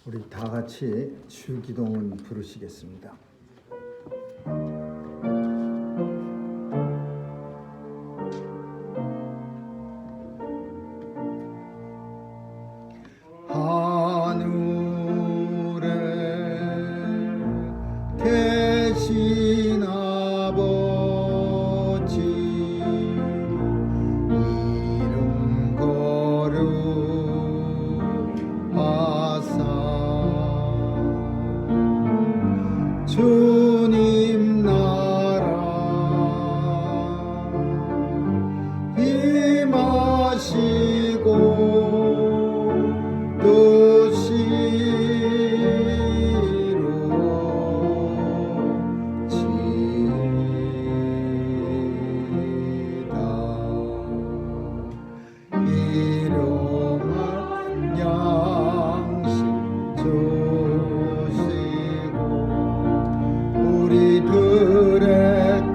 우리 다 같이 주기도문 부르시겠습니다. 하늘에 계신 아버지, 이름 거룩하사 주님 나라 임하시고 뜻이 이루어지이다. 일용할 양식 주시고 우리들의 큰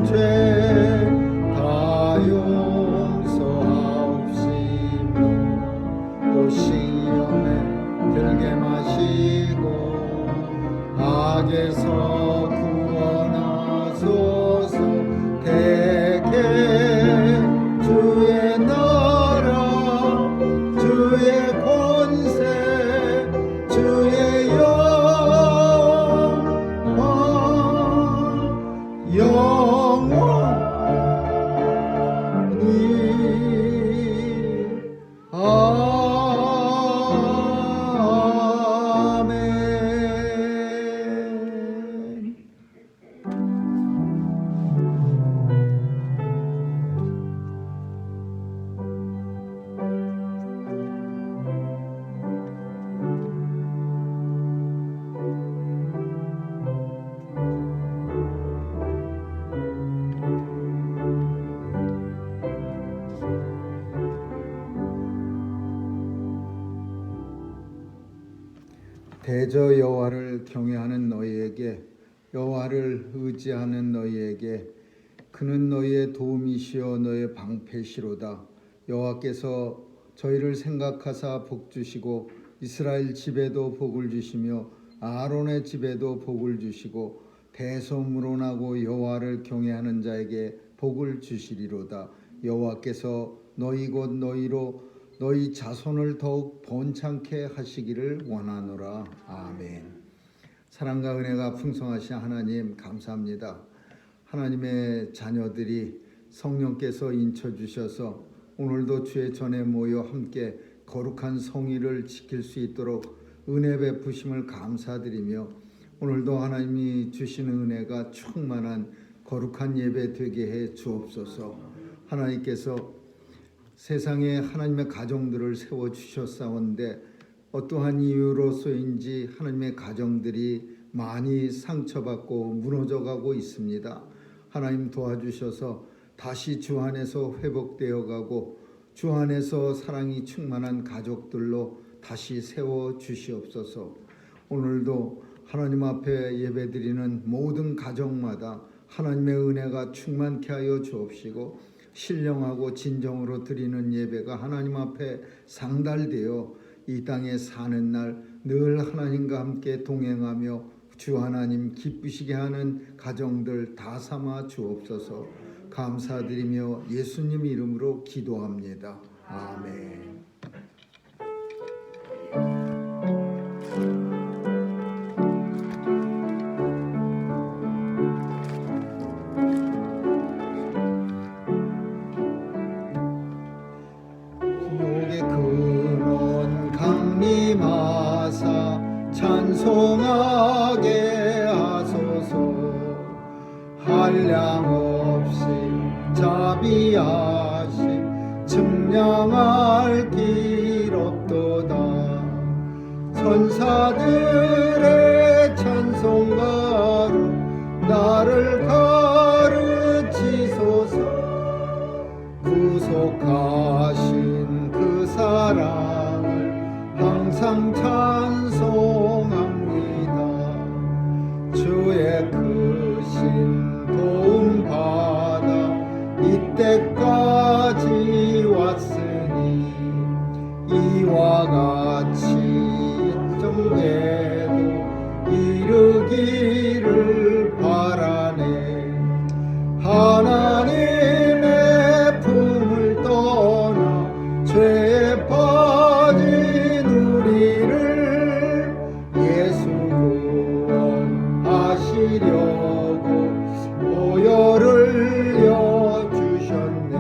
죄 다 용서하옵시며 또 시험에 들게 마시고 악에서 구원하소서. 대개 주의 나라 주의 권세 주의 영광 영원히 아멘. 대저 여호와를 경외하는 너희에게, 여호와를 의지하는 너희에게, 그는 너희의 도움이시여 너희의 방패시로다. 여호와께서 저희를 생각하사 복 주시고 이스라엘 집에도 복을 주시며 아론의 집에도 복을 주시고 대소문으로 나고 여호와를 경외하는 자에게 복을 주시리로다. 여호와께서 너희 곧 너희로 너희 자손을 더욱 번창케 하시기를 원하노라. 아멘. 사랑과 은혜가 풍성하신 하나님 감사합니다. 하나님의 자녀들이 성령께서 인쳐주셔서 오늘도 주의 전에 모여 함께 거룩한 성의를 지킬 수 있도록 은혜 베푸심을 감사드리며 오늘도 하나님이 주시는 은혜가 충만한 거룩한 예배 되게 해 주옵소서. 하나님께서 세상에 하나님의 가정들을 세워주셨사온데 어떠한 이유로서인지 하나님의 가정들이 많이 상처받고 무너져가고 있습니다. 하나님 도와주셔서 다시 주 안에서 회복되어 가고 주 안에서 사랑이 충만한 가족들로 다시 세워주시옵소서. 오늘도 하나님 앞에 예배드리는 모든 가정마다 하나님의 은혜가 충만케 하여 주옵시고 신령하고 진정으로 드리는 예배가 하나님 앞에 상달되어 이 땅에 사는 날 늘 하나님과 함께 동행하며 주 하나님 기쁘시게 하는 가정들 다 삼아 주옵소서. 감사드리며 예수님 이름으로 기도합니다. 아멘. 강림하사 찬송하게 하소서. 한량없이 자비하심 증량할 길 없도다. 천사들의 찬송가로 나를 가르치소서. 구속하신 그 사랑을 항상 찬송합니다. 주의 크신 도움 받아 이때까지 왔으니 이와 같이 영광에도 이르기를 바라네. 하나님의 품을 떠나 죄에 빠진 우리를 예수 구원하시려고 보혈을 흘려주셨네.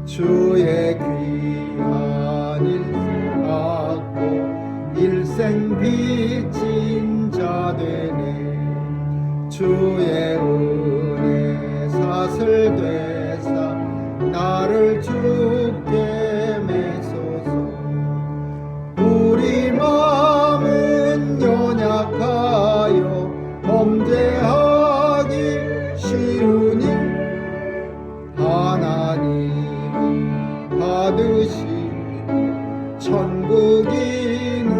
주의 귀한 일수 받고 일생 빚진 자 되네. 주의 은혜 사슬 되사 나를 주께 매소서. 우리 마음은 연약하여 범죄하기 쉬우니 하나님이 받으시고 천국인을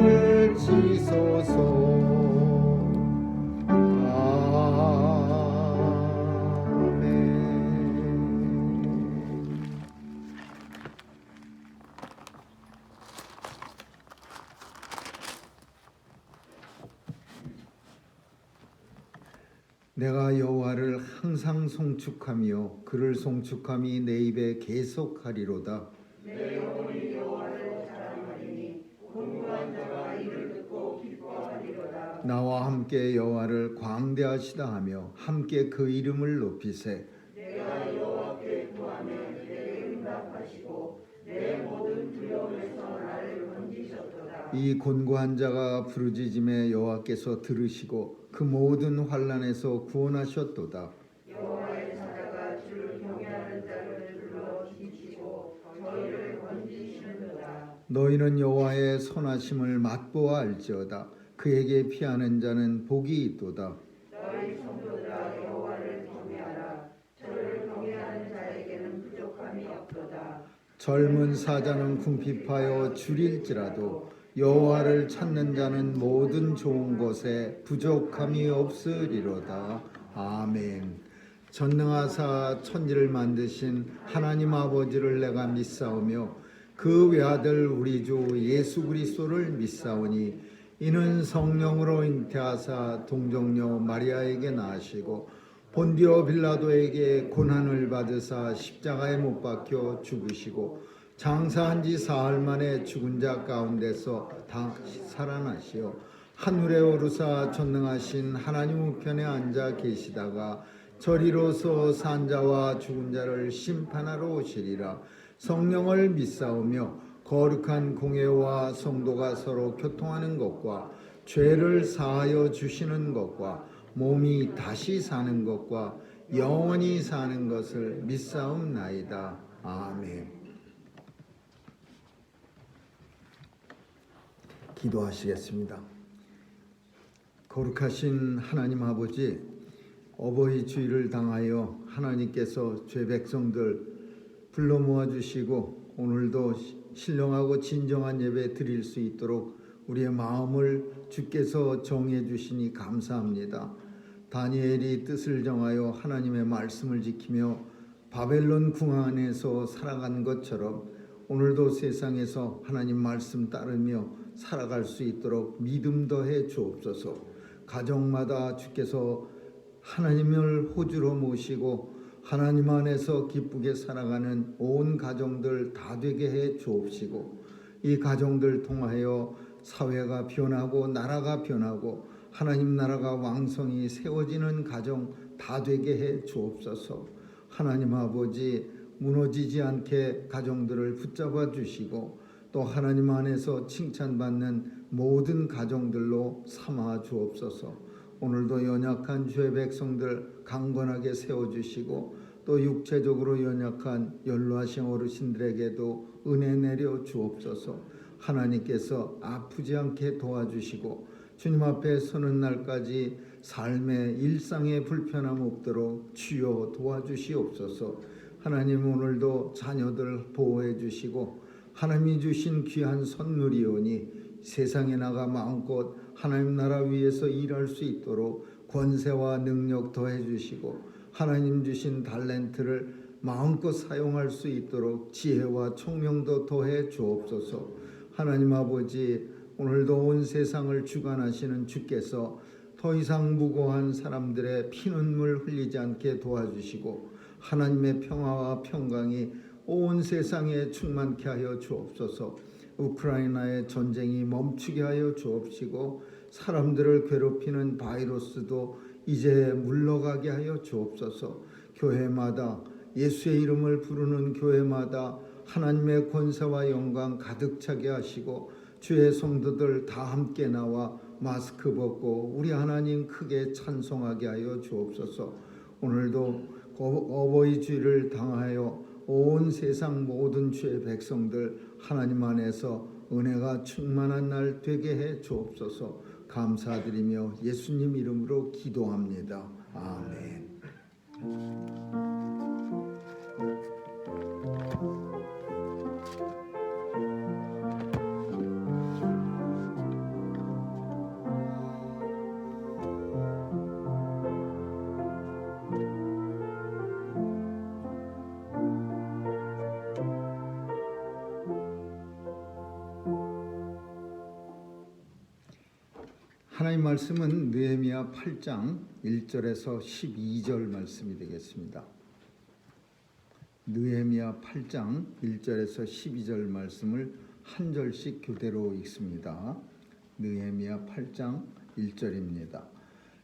지소서. 내가 여호와를 항상 송축하며 그를 송축함이 내 입에 계속하리로다. 내 영혼이 여호와를 자랑하리니 공고한 자가 이를 듣고 기뻐하리로다. 나와 함께 여호와를 광대하시다 하며 함께 그 이름을 높이세. 내가 여호와께 구하면 내게 응답하시고 내 모든 두려움에서 나를 건지셨도다. 이 곤고한 자가 부르짖음에 여호와께서 들으시고 그 모든 환난에서 구원하셨도다. 여호와의 사자가 주를 경외하는 자를 불러 지키시고 저희를 건지시는도다. 너희는 여호와의 선하심을 맛보아 알지어다. 그에게 피하는 자는 복이 있도다. 너희 성도들아 여호와를 경외하라. 저를 경외하는 자에게는 부족함이 없도다. 젊은 사자는 궁핍하여 줄일지라도 여호와를 찾는 자는 모든 좋은 것에 부족함이 없으리로다. 아멘. 전능하사 천지를 만드신 하나님 아버지를 내가 믿사오며 그 외아들 우리 주 예수 그리스도를 믿사오니 이는 성령으로 잉태하사 동정녀 마리아에게 나시고 본디오 빌라도에게 고난을 받으사 십자가에 못 박혀 죽으시고 장사한 지 사흘 만에 죽은 자 가운데서 다시 살아나시어 하늘에 오르사 전능하신 하나님 우편에 앉아 계시다가 저리로서 산 자와 죽은 자를 심판하러 오시리라. 성령을 믿사오며 거룩한 공회와 성도가 서로 교통하는 것과 죄를 사하여 주시는 것과 몸이 다시 사는 것과 영원히 사는 것을 믿사옵나이다. 아멘. 기도하시겠습니다. 거룩하신 하나님 아버지, 어버이 주일을 당하여 하나님께서 죄 백성들 불러 모아주시고 오늘도 신령하고 진정한 예배 드릴 수 있도록 우리의 마음을 주께서 정해 주시니 감사합니다. 다니엘이 뜻을 정하여 하나님의 말씀을 지키며 바벨론 궁 안에서 살아간 것처럼 오늘도 세상에서 하나님 말씀 따르며 살아갈 수 있도록 믿음 더해 주옵소서. 가정마다 주께서 하나님을 호주로 모시고 하나님 안에서 기쁘게 살아가는 온 가정들 다 되게 해 주옵시고 이 가정들 통하여 사회가 변하고 나라가 변하고 하나님 나라가 왕성히 세워지는 가정 다 되게 해 주옵소서. 하나님 아버지, 무너지지 않게 가정들을 붙잡아 주시고 또 하나님 안에서 칭찬받는 모든 가정들로 삼아 주옵소서. 오늘도 연약한 주의 백성들 강건하게 세워주시고 또 육체적으로 연약한 연로하신 어르신들에게도 은혜 내려 주옵소서. 하나님께서 아프지 않게 도와주시고 주님 앞에 서는 날까지 삶의 일상의 불편함 없도록 주여 도와주시옵소서. 하나님 오늘도 자녀들 보호해 주시고 하나님이 주신 귀한 선물이오니 세상에 나가 마음껏 하나님 나라 위에서 일할 수 있도록 권세와 능력 더해 주시고 하나님 주신 달란트를 마음껏 사용할 수 있도록 지혜와 총명도 더해 주옵소서. 하나님 아버지, 오늘도 온 세상을 주관하시는 주께서 더 이상 무고한 사람들의 피눈물 흘리지 않게 도와주시고 하나님의 평화와 평강이 온 세상에 충만케 하여 주옵소서. 우크라이나의 전쟁이 멈추게 하여 주옵시고 사람들을 괴롭히는 바이러스도 이제 물러가게 하여 주옵소서. 교회마다 예수의 이름을 부르는 교회마다 하나님의 권세와 영광 가득 차게 하시고 주의 성도들 다 함께 나와 마스크 벗고 우리 하나님 크게 찬송하게 하여 주옵소서. 오늘도 어버이 주일을 당하여 온 세상 모든 주의 백성들 하나님 안에서 은혜가 충만한 날 되게 해 주옵소서. 감사드리며 예수님 이름으로 기도합니다. 아멘. 하나님 말씀은 느헤미야 8장 1절에서 12절 말씀이 되겠습니다. 느헤미야 8장 1절에서 12절 말씀을 한 절씩 교대로 읽습니다. 느헤미야 8장 1절입니다.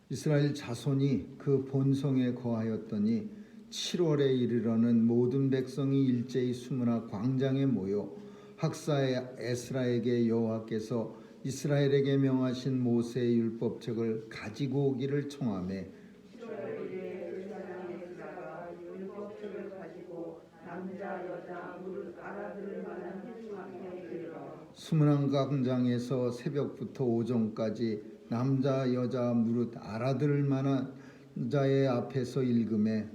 이스라엘 자손이 그 본성에 거하였더니 7월에 이르러는 모든 백성이 일제히 수문화 광장에 모여 학사의 에스라에게 여호와께서 이스라엘에게 명하신 모세의 율법책을 가지고 오기를 청하매 율법책을 가지고 남자 여자 무릇 알아들을 만한 힐수함에 이르러 수문안 광장에서 새벽부터 오전까지 남자 여자 무릇 알아들을 만한 자의 앞에서 읽음에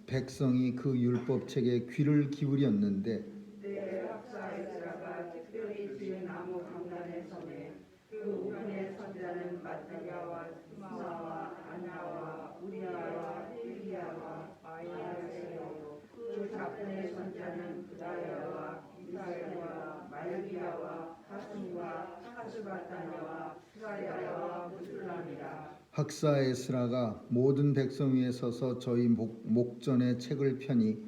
백성이 그 율법책에 귀를 기울였는데 내 학사 에스라가 특별히 지은 나무 강단에 서매 그 우편에 선자는 마따냐와 스마와 아냐와 우리야와 힐기야와 마야세요 그 좌편에 선자는 부다야와 이사야와 말기야와 하순과 하스바타냐와 스가야와 무술람이라. 학사 에스라가 모든 백성 위에 서서 저희 목전에 책을 펴니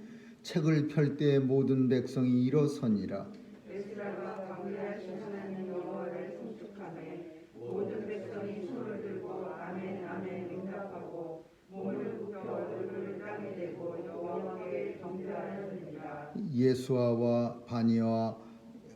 책을 펼 때에 모든 백성이 일어서니라. 에스라가 광야에서 하나님 여호와를 송축하매 모든 백성이 손을 들고 아멘 아멘 응답하고 몸을 굽혀 얼굴을 땅에 대고 여호와께 경배하였느니라. 예수아와 바니와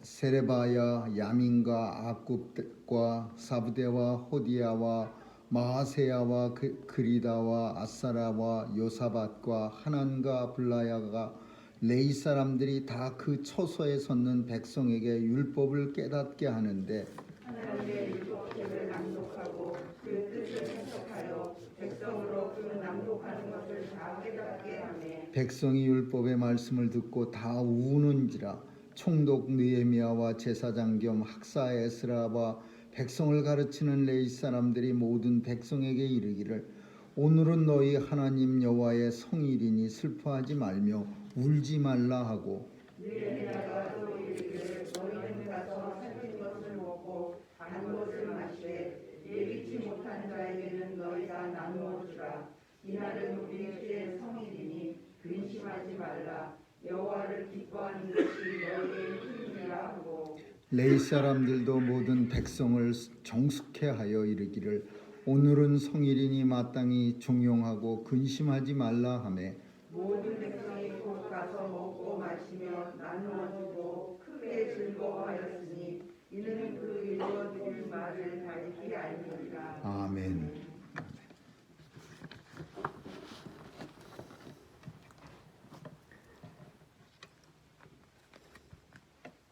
세레바야 야민과 아굽과 사부대와 호디야와 마하세야와 그리다와 아사라와 요사밧과 하난과 블라야가 레이 사람들이 다 그 처소에 섰는 백성에게 율법을 깨닫게 하는데 하나님의 율법책을 낭독하고 그 뜻을 해석하여 백성으로 그 낭독하는 것을 다 깨닫게 하매 백성이 율법의 말씀을 듣고 다 우는지라. 총독 느헤미야와 제사장 겸 학사 에스라와 백성을 가르치는 레위 사람들이 모든 백성에게 이르기를 오늘은 너희 하나님 여호와의 성일이니 슬퍼하지 말며 울지 말라 하고 느헤미야가 또 이르기를 너희는 가서 살찐 것을 먹고 단 것을 마시되 예비치 못한 자에게는 너희가 나누어 주라. 이날은 우리 주의 성일이니 근심하지 말라. 여호와를 기뻐하는 것이 너희의 힘이라 하고 레위 사람들도 모든 백성을 정숙해 하여 이르기를 오늘은 성일이니 마땅히 종용하고 근심하지 말라 하며 모든 백성이 곧 가서 먹고 마시며 나누어 주고 크게 즐거워하였으니 이는 그 이루어 줄 말을 밝히 알리니라. 아멘.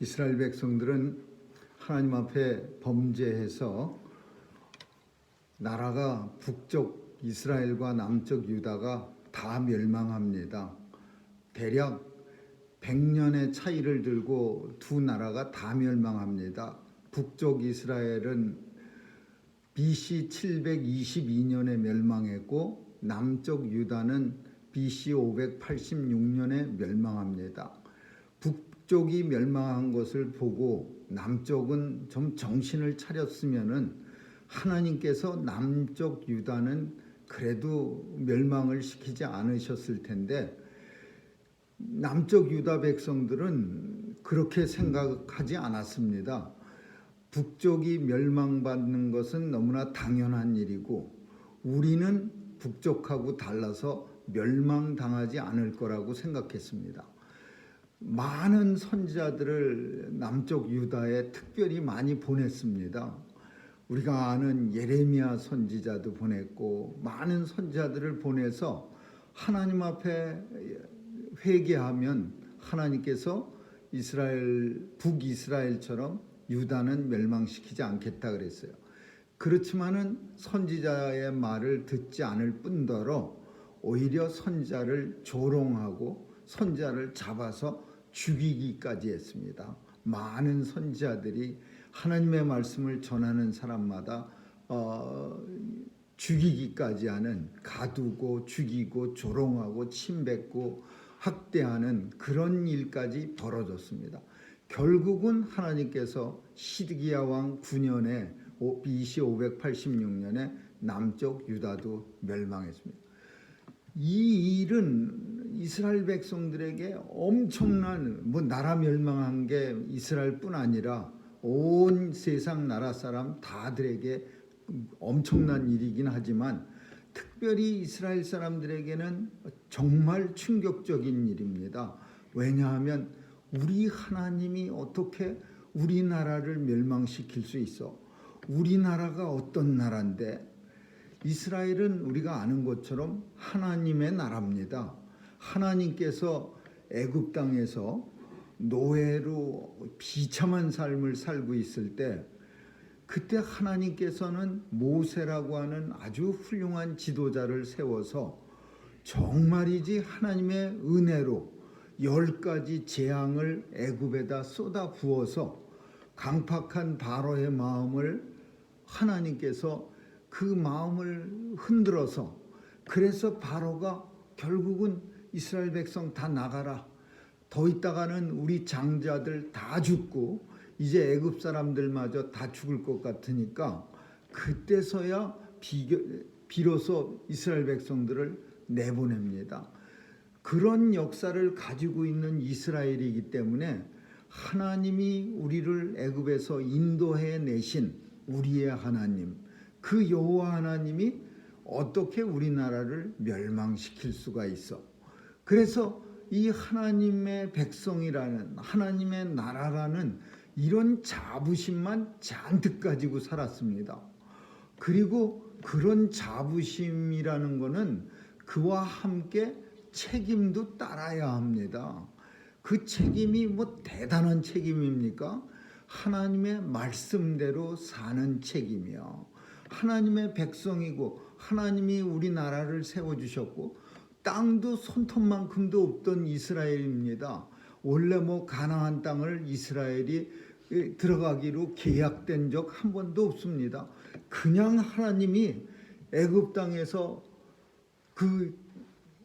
이스라엘 백성들은 하나님 앞에 범죄해서 나라가 북쪽 이스라엘과 남쪽 유다가 다 멸망합니다. 대략 100년의 차이를 들고 두 나라가 다 멸망합니다. 북쪽 이스라엘은 BC 722년에 멸망했고 남쪽 유다는 BC 586년에 멸망합니다. 북쪽이 멸망한 것을 보고 남쪽은 좀 정신을 차렸으면은 하나님께서 남쪽 유다는 그래도 멸망을 시키지 않으셨을 텐데 남쪽 유다 백성들은 그렇게 생각하지 않았습니다. 북쪽이 멸망받는 것은 너무나 당연한 일이고 우리는 북쪽하고 달라서 멸망당하지 않을 거라고 생각했습니다. 많은 선지자들을 남쪽 유다에 특별히 많이 보냈습니다. 우리가 아는 예레미야 선지자도 보냈고 많은 선지자들을 보내서 하나님 앞에 회개하면 하나님께서 북이스라엘처럼 유다는 멸망시키지 않겠다 그랬어요. 그렇지만은 선지자의 말을 듣지 않을 뿐더러 오히려 선지자를 조롱하고 선지자를 잡아서 죽이기까지 했습니다. 많은 선지자들이 하나님의 말씀을 전하는 사람마다 죽이기까지 하는, 가두고 죽이고 조롱하고 침뱉고 학대하는 그런 일까지 벌어졌습니다. 결국은 하나님께서 시드기야 왕 9년에 BC 586년에 남쪽 유다도 멸망했습니다. 이 일은 이스라엘 백성들에게 엄청난 나라 멸망한 게 이스라엘뿐 아니라 온 세상 나라 사람 다들에게 엄청난 일이긴 하지만 특별히 이스라엘 사람들에게는 정말 충격적인 일입니다. 왜냐하면 우리 하나님이 어떻게 우리나라를 멸망시킬 수 있어? 우리나라가 어떤 나라인데? 이스라엘은 우리가 아는 것처럼 하나님의 나라입니다. 하나님께서 애굽 땅에서 노예로 비참한 삶을 살고 있을 때 그때 하나님께서는 모세라고 하는 아주 훌륭한 지도자를 세워서 정말이지 하나님의 은혜로 10가지 재앙을 애굽에다 쏟아 부어서 강팍한 바로의 마음을 하나님께서 그 마음을 흔들어서 그래서 바로가 결국은 이스라엘 백성 다 나가라. 더 있다가는 우리 장자들 다 죽고 이제 애굽 사람들마저 다 죽을 것 같으니까 그때서야 비로소 이스라엘 백성들을 내보냅니다. 그런 역사를 가지고 있는 이스라엘이기 때문에 하나님이 우리를 애굽에서 인도해 내신 우리의 하나님, 그 여호와 하나님이 어떻게 우리나라를 멸망시킬 수가 있어? 그래서 이 하나님의 백성이라는, 하나님의 나라라는 이런 자부심만 잔뜩 가지고 살았습니다. 그리고 그런 자부심이라는 것은 그와 함께 책임도 따라야 합니다. 그 책임이 대단한 책임입니까? 하나님의 말씀대로 사는 책임이요. 하나님의 백성이고 하나님이 우리나라를 세워주셨고 땅도 손톱만큼도 없던 이스라엘입니다. 원래 가나안 땅을 이스라엘이 들어가기로 계약된 적 한 번도 없습니다. 그냥 하나님이 애굽 땅에서 그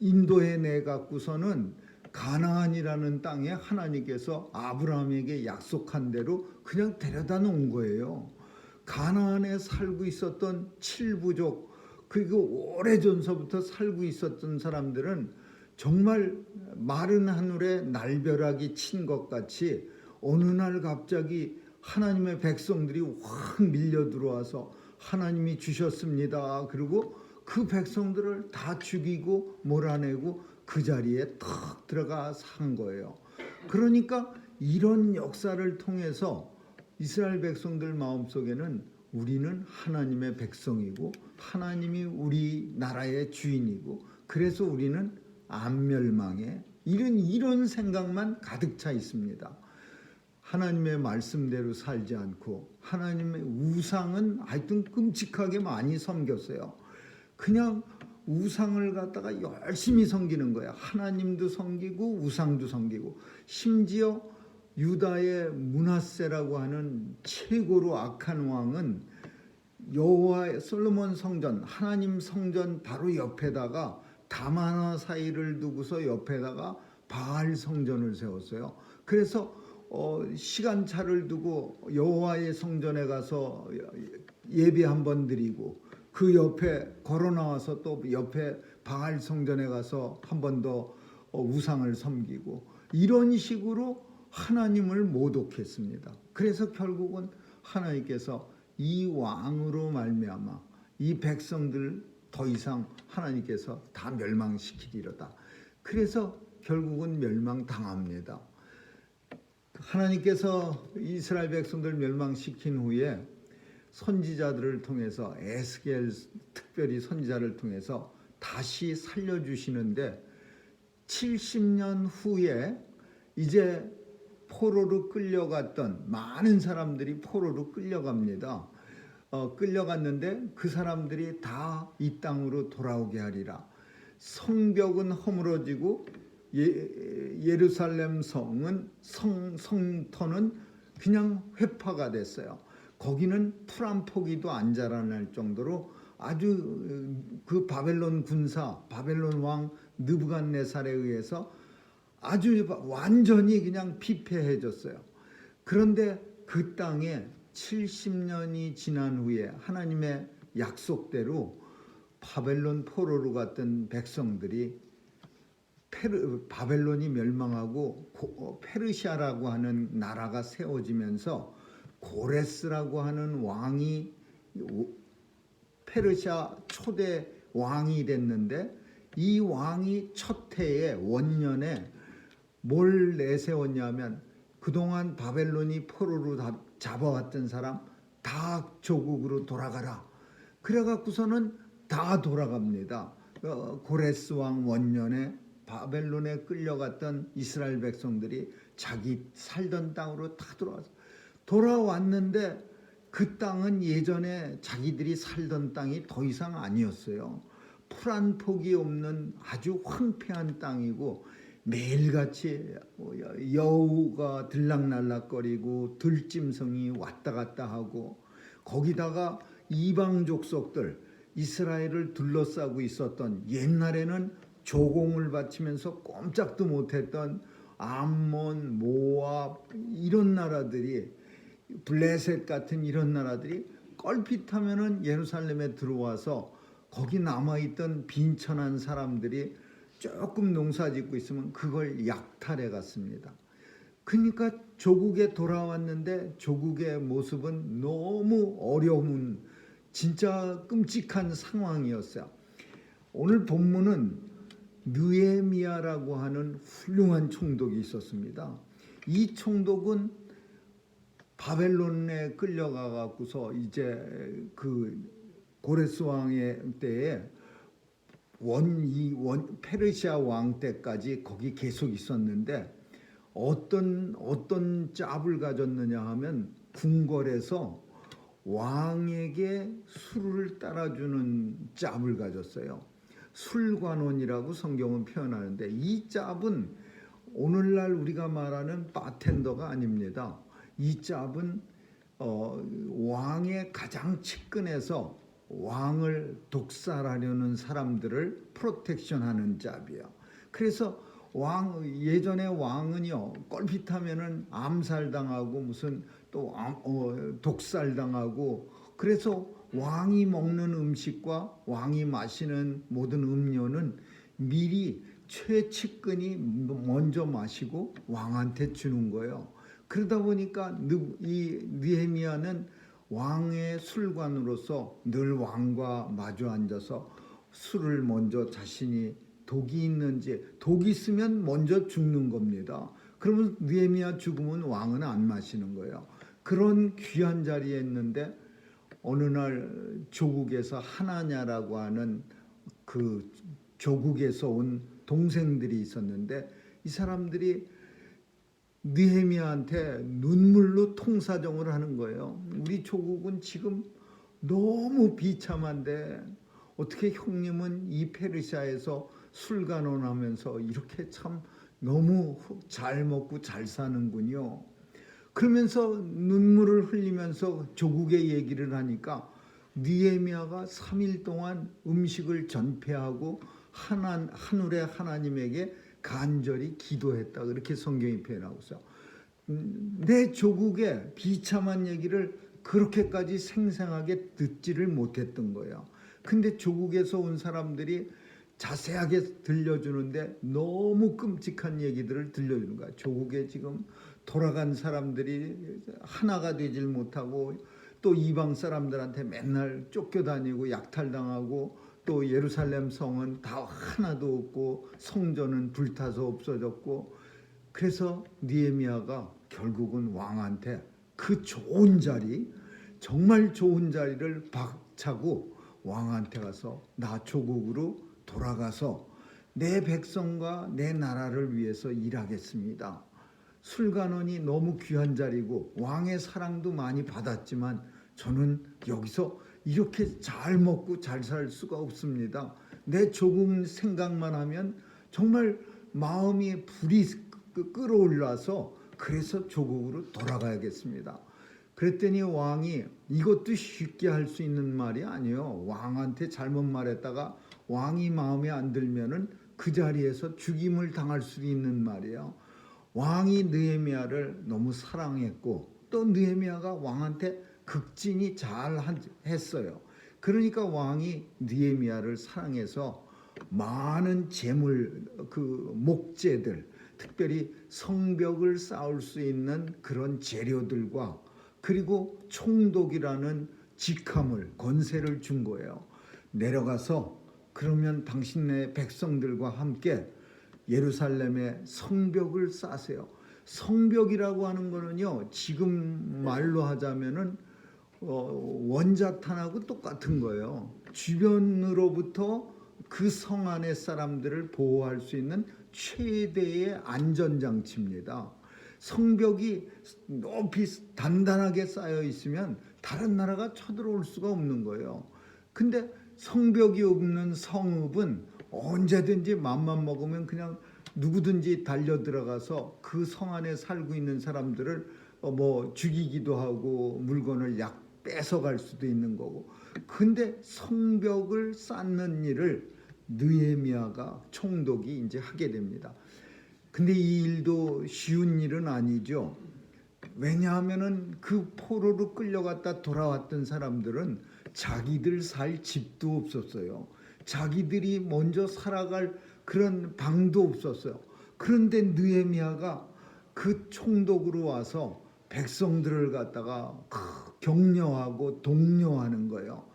인도에 내갖고서는 가나안이라는 땅에 하나님께서 아브라함에게 약속한 대로 그냥 데려다 놓은 거예요. 가나안에 살고 있었던 7부족 그리고 오래전서부터 살고 있었던 사람들은 정말 마른 하늘에 날벼락이 친 것 같이 어느 날 갑자기 하나님의 백성들이 확 밀려 들어와서 하나님이 주셨습니다. 그리고 그 백성들을 다 죽이고 몰아내고 그 자리에 탁 들어가 산 거예요. 그러니까 이런 역사를 통해서 이스라엘 백성들 마음속에는 우리는 하나님의 백성이고 하나님이 우리 나라의 주인이고 그래서 우리는 안 멸망해. 이런 생각만 가득 차 있습니다. 하나님의 말씀대로 살지 않고 하나님의 우상은 하여튼 끔찍하게 많이 섬겼어요. 그냥 우상을 갖다가 열심히 섬기는 거야. 하나님도 섬기고 우상도 섬기고 심지어 유다의 므낫세라고 하는 최고로 악한 왕은 여호와의 솔로몬 성전, 하나님 성전 바로 옆에다가 다마나 사이를 두고서 옆에다가 바알 성전을 세웠어요. 그래서 시간차를 두고 여호와의 성전에 가서 예배 한번 드리고 그 옆에 걸어 나와서 또 옆에 바알 성전에 가서 한 번 더 우상을 섬기고 이런 식으로 하나님을 모독했습니다. 그래서 결국은 하나님께서 이 왕으로 말미암아 이 백성들 더 이상 하나님께서 다 멸망시키리로다. 그래서 결국은 멸망당합니다. 하나님께서 이스라엘 백성들 멸망시킨 후에 선지자들을 통해서 에스겔 특별히 선지자를 통해서 다시 살려주시는데 70년 후에 이제 포로로 끌려갔던 많은 사람들이 포로로 끌려갑니다. 끌려갔는데 그 사람들이 다 이 땅으로 돌아오게 하리라. 성벽은 허물어지고 예루살렘 성터는 그냥 회파가 됐어요. 거기는 풀 한 포기도 안 자라날 정도로 아주 그 바벨론 군사, 바벨론 왕 느부갓네살에 의해서 아주 완전히 그냥 피폐해졌어요. 그런데 그 땅에 70년이 지난 후에 하나님의 약속대로 바벨론 포로로 갔던 백성들이 바벨론이 멸망하고 페르시아라고 하는 나라가 세워지면서 고레스라고 하는 왕이 페르시아 초대 왕이 됐는데 이 왕이 첫 해에 원년에 뭘 내세웠냐면 그동안 바벨론이 포로로 잡아왔던 사람 다 조국으로 돌아가라. 그래갖고서는 다 돌아갑니다. 고레스 왕 원년에 바벨론에 끌려갔던 이스라엘 백성들이 자기 살던 땅으로 다 돌아왔는데 그 땅은 예전에 자기들이 살던 땅이 더 이상 아니었어요. 풀 한 폭이 없는 아주 황폐한 땅이고 매일같이 여우가 들락날락거리고 들짐승이 왔다 갔다 하고 거기다가 이방 족속들 이스라엘을 둘러싸고 있었던 옛날에는 조공을 바치면서 꼼짝도 못했던 암몬, 모압 이런 나라들이 블레셋 같은 이런 나라들이 껄핏하면은 예루살렘에 들어와서 거기 남아있던 빈천한 사람들이 조금 농사짓고 있으면 그걸 약탈해 갔습니다. 그러니까 조국에 돌아왔는데 조국의 모습은 너무 어려운 진짜 끔찍한 상황이었어요. 오늘 본문은 느헤미야라고 하는 훌륭한 총독이 있었습니다. 이 총독은 바벨론에 끌려가 갖고서 이제 그 고레스 왕의 때에 페르시아 왕 때까지 거기 계속 있었는데 어떤 짭을 가졌느냐 하면 궁궐에서 왕에게 술을 따라주는 짭을 가졌어요. 술관원이라고 성경은 표현하는데 이 짭은 오늘날 우리가 말하는 바텐더가 아닙니다. 이 짭은 왕의 가장 측근에서 왕을 독살하려는 사람들을 프로텍션하는 짭이에요. 그래서 예전에 왕은요 껄핏하면은 암살당하고 무슨 또 독살당하고 그래서 왕이 먹는 음식과 왕이 마시는 모든 음료는 미리 최측근이 먼저 마시고 왕한테 주는 거예요. 그러다 보니까 이 느헤미야는 왕의 술관으로서 늘 왕과 마주 앉아서 술을 먼저 자신이 독이 있는지 독이 있으면 먼저 죽는 겁니다. 그러면 느헤미야 죽으면 왕은 안 마시는 거예요. 그런 귀한 자리에 있는데 어느 날 조국에서 하나냐라고 하는 그 조국에서 온 동생들이 있었는데 이 사람들이 느헤미야한테 눈물로 통사정을 하는 거예요. 우리 조국은 지금 너무 비참한데 어떻게 형님은 이 페르시아에서 술간원하면서 이렇게 참 너무 잘 먹고 잘 사는군요. 그러면서 눈물을 흘리면서 조국의 얘기를 하니까 느헤미야가 3일 동안 음식을 전폐하고 하늘의 하나님에게 간절히 기도했다. 그렇게 성경이 표현하고 있어요. 내 조국의 비참한 얘기를 그렇게까지 생생하게 듣지를 못했던 거예요. 근데 조국에서 온 사람들이 자세하게 들려주는데 너무 끔찍한 얘기들을 들려주는 거야. 조국에 지금 돌아간 사람들이 하나가 되질 못하고 또 이방 사람들한테 맨날 쫓겨다니고 약탈당하고 또 예루살렘 성은 다 하나도 없고 성전은 불타서 없어졌고, 그래서 느헤미야가 결국은 왕한테 그 좋은 자리, 정말 좋은 자리를 박차고 왕한테 가서 나 조국으로 돌아가서 내 백성과 내 나라를 위해서 일하겠습니다. 술관원이 너무 귀한 자리고 왕의 사랑도 많이 받았지만 저는 여기서 이렇게 잘 먹고 잘 살 수가 없습니다. 내 조국 생각만 하면 정말 마음이 불이 끓어올라서 그래서 조국으로 돌아가야겠습니다. 그랬더니 왕이, 이것도 쉽게 할 수 있는 말이 아니에요. 왕한테 잘못 말했다가 왕이 마음에 안 들면은 그 자리에서 죽임을 당할 수도 있는 말이에요. 왕이 느헤미야를 너무 사랑했고 또 느헤미야가 왕한테 극진히 잘 했어요. 그러니까 왕이 느헤미야를 사랑해서 많은 재물, 그 목재들, 특별히 성벽을 쌓을 수 있는 그런 재료들과 그리고 총독이라는 직함을, 권세를 준 거예요. 내려가서 그러면 당신네 백성들과 함께 예루살렘의 성벽을 쌓으세요. 성벽이라고 하는 거는요, 지금 말로 하자면은 원자탄하고 똑같은 거예요. 주변으로부터 그 성 안의 사람들을 보호할 수 있는 최대의 안전장치입니다. 성벽이 높이 단단하게 쌓여 있으면 다른 나라가 쳐들어올 수가 없는 거예요. 근데 성벽이 없는 성읍은 언제든지 맘만 먹으면 그냥 누구든지 달려 들어가서 그 성 안에 살고 있는 사람들을 뭐 죽이기도 하고 물건을 약 뺏어갈 수도 있는 거고. 근데 성벽을 쌓는 일을 느헤미야가 총독이 이제 하게 됩니다. 근데 이 일도 쉬운 일은 아니죠. 왜냐하면은 그 포로로 끌려갔다 돌아왔던 사람들은 자기들 살 집도 없었어요. 자기들이 먼저 살아갈 그런 방도 없었어요. 그런데 느헤미야가 그 총독으로 와서 백성들을 갖다가 격려하고 독려하는 거예요.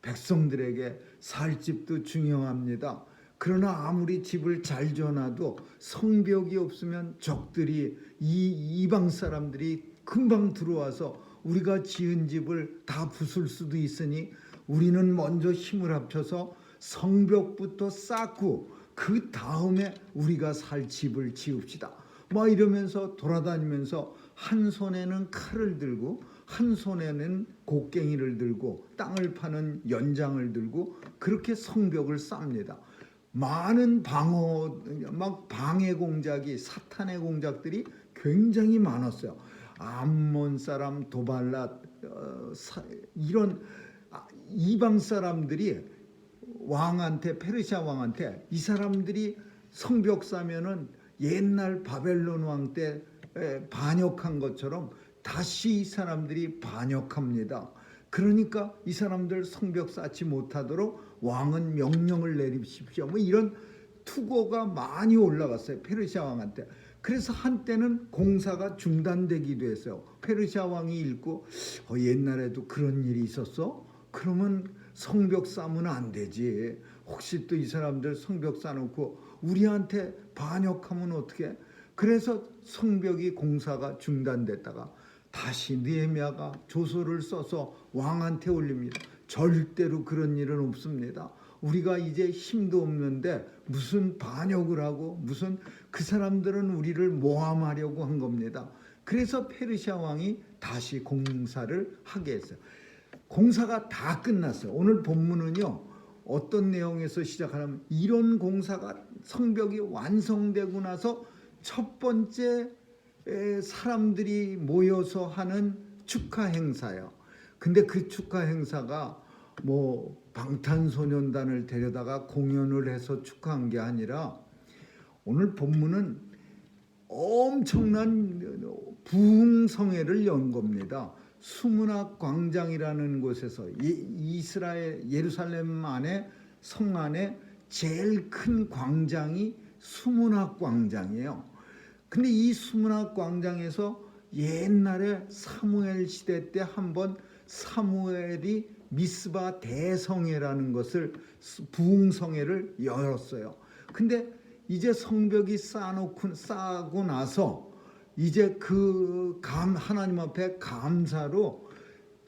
백성들에게 살 집도 중요합니다. 그러나 아무리 집을 잘 지어놔도 성벽이 없으면 적들이, 이 이방 사람들이 금방 들어와서 우리가 지은 집을 다 부술 수도 있으니 우리는 먼저 힘을 합쳐서 성벽부터 쌓고 그 다음에 우리가 살 집을 지읍시다. 막 이러면서 돌아다니면서 한 손에는 칼을 들고 한 손에는 곡괭이를 들고 땅을 파는 연장을 들고 그렇게 성벽을 쌓습니다. 많은 방해 공작이, 사탄의 공작들이 굉장히 많았어요. 암몬 사람, 도발랏, 이런 이방 사람들이 왕한테, 페르시아 왕한테, 이 사람들이 성벽 쌓으면은 옛날 바벨론 왕 때 반역한 것처럼 다시 이 사람들이 반역합니다. 그러니까 이 사람들 성벽 쌓지 못하도록 왕은 명령을 내리십시오. 뭐 이런 투고가 많이 올라갔어요, 페르시아 왕한테. 그래서 한때는 공사가 중단되기도 했어요. 페르시아 왕이 읽고 옛날에도 그런 일이 있었어? 그러면 성벽 쌓으면 안 되지. 혹시 또 이 사람들 성벽 쌓아놓고 우리한테 반역하면 어떻게? 그래서 성벽이 공사가 중단됐다가 다시 느헤미야가 조서를 써서 왕한테 올립니다. 절대로 그런 일은 없습니다. 우리가 이제 힘도 없는데 무슨 반역을 하고 무슨, 그 사람들은 우리를 모함하려고 한 겁니다. 그래서 페르시아 왕이 다시 공사를 하게 했어요. 공사가 다 끝났어요. 오늘 본문은요, 어떤 내용에서 시작하냐면 이런 공사가, 성벽이 완성되고 나서 첫 번째 사람들이 모여서 하는 축하 행사예요. 근데 그 축하 행사가 뭐 방탄소년단을 데려다가 공연을 해서 축하한 게 아니라 오늘 본문은 엄청난 부흥성회를 연 겁니다. 수문학 광장이라는 곳에서 이스라엘 예루살렘 안에 성 안에 제일 큰 광장이 수문학 광장이에요. 근데 이 수문학 광장에서 옛날에 사무엘 시대 때 한번 사무엘이 미스바 대성회라는 것을 부흥성회를 열었어요. 근데 이제 성벽이 쌓고 나서 이제 하나님 앞에 감사로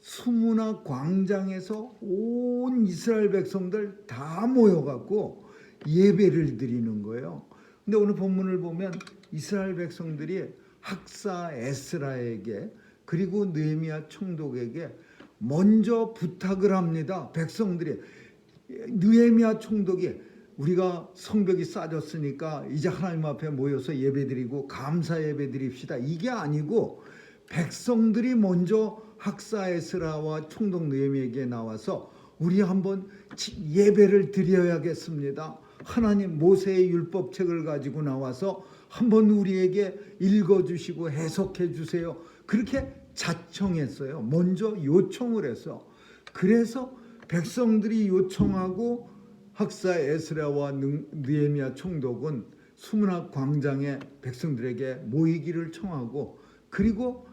수문학 광장에서 온 이스라엘 백성들 다 모여갖고 예배를 드리는 거예요. 근데 오늘 본문을 보면 이스라엘 백성들이 학사 에스라에게 그리고 느헤미야 총독에게 먼저 부탁을 합니다. 백성들이 느헤미야 총독이 우리가 성벽이 쌓여졌으니까 이제 하나님 앞에 모여서 예배드리고 감사 예배드립시다. 이게 아니고 백성들이 먼저 학사 에스라와 총독 느헤미야에게 나와서 우리 한번 예배를 드려야겠습니다. 하나님 모세의 율법책을 가지고 나와서 한번 우리에게 읽어주시고 해석해 주세요. 그렇게 자청했어요. 먼저 요청을 해서. 그래서 백성들이 요청하고 학사 에스라와 느헤미야 총독은 수문학 광장에 백성들에게 모이기를 청하고, 그리고